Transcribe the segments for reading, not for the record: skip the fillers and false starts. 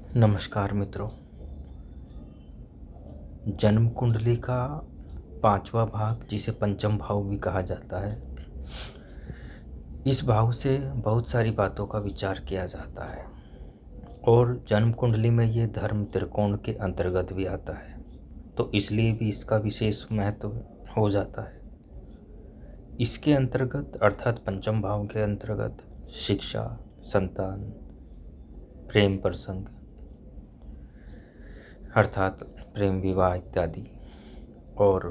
नमस्कार मित्रों। जन्म कुंडली का पांचवा भाग, जिसे पंचम भाव भी कहा जाता है, इस भाव से बहुत सारी बातों का विचार किया जाता है और जन्म कुंडली में ये धर्म त्रिकोण के अंतर्गत भी आता है, तो इसलिए भी इसका विशेष महत्व हो जाता है। इसके अंतर्गत अर्थात पंचम भाव के अंतर्गत शिक्षा, संतान, प्रेम प्रसंग अर्थात प्रेम विवाह इत्यादि, और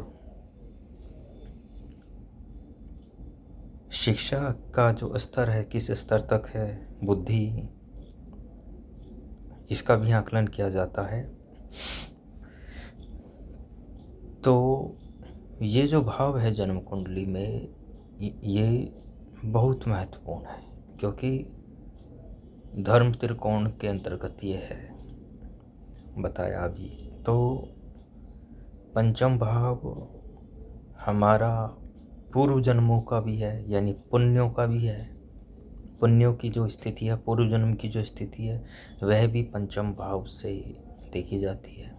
शिक्षा का जो स्तर है, किस स्तर तक है, बुद्धि, इसका भी आकलन किया जाता है। तो ये जो भाव है जन्म कुंडली में, ये बहुत महत्वपूर्ण है, क्योंकि धर्म त्रिकोण के अंतर्गत ये है बताया अभी। तो पंचम भाव हमारा पूर्व जन्मों का भी है, यानी पुण्यों का भी है। पुण्यों की जो स्थिति है, पूर्व जन्म की जो स्थिति है, वह भी पंचम भाव से देखी जाती है।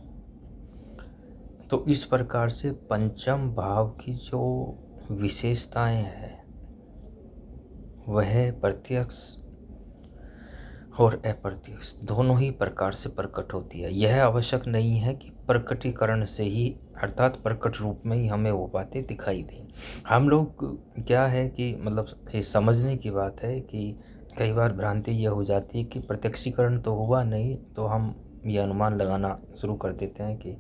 तो इस प्रकार से पंचम भाव की जो विशेषताएं हैं, वह प्रत्यक्ष और अप्रत्यक्ष दोनों ही प्रकार से प्रकट होती है। यह आवश्यक नहीं है कि प्रकटीकरण से ही, अर्थात प्रकट रूप में ही हमें वो बातें दिखाई दें। हम लोग क्या है कि ये समझने की बात है कि कई बार भ्रांति यह हो जाती है कि प्रत्यक्षीकरण तो हुआ नहीं, तो हम ये अनुमान लगाना शुरू कर देते हैं कि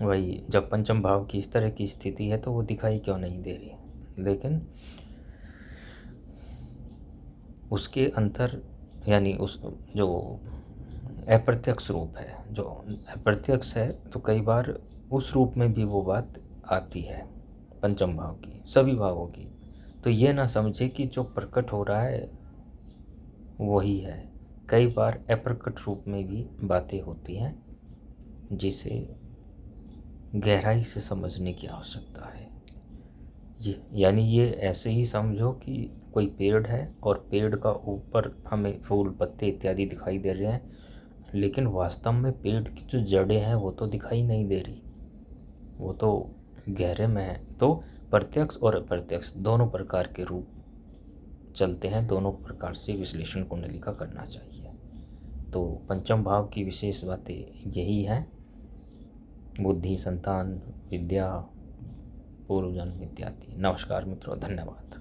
वही जब पंचम भाव की इस तरह की स्थिति है तो वो दिखाई क्यों नहीं दे रही। लेकिन उसके अंतर, यानी उस जो अप्रत्यक्ष रूप है, जो अप्रत्यक्ष है, तो कई बार उस रूप में भी वो बात आती है पंचम भाव की, सभी भावों की। तो ये ना समझे कि जो प्रकट हो रहा है वही है। कई बार अप्रकट रूप में भी बातें होती हैं, जिसे गहराई से समझने की आवश्यकता है। यानी ये ऐसे ही समझो कि कोई पेड़ है और पेड़ का ऊपर हमें फूल, पत्ते इत्यादि दिखाई दे रहे हैं, लेकिन वास्तव में पेड़ की जो जड़ें हैं वो तो दिखाई नहीं दे रही, वो तो गहरे में है। तो प्रत्यक्ष और अप्रत्यक्ष दोनों प्रकार के रूप चलते हैं, दोनों प्रकार से विश्लेषण कुंडली का करना चाहिए। तो पंचम भाव की विशेष बातें यही हैं: बुद्धि, संतान, विद्या, पूर्व जन्म इत्यादि। नमस्कार मित्रों, धन्यवाद।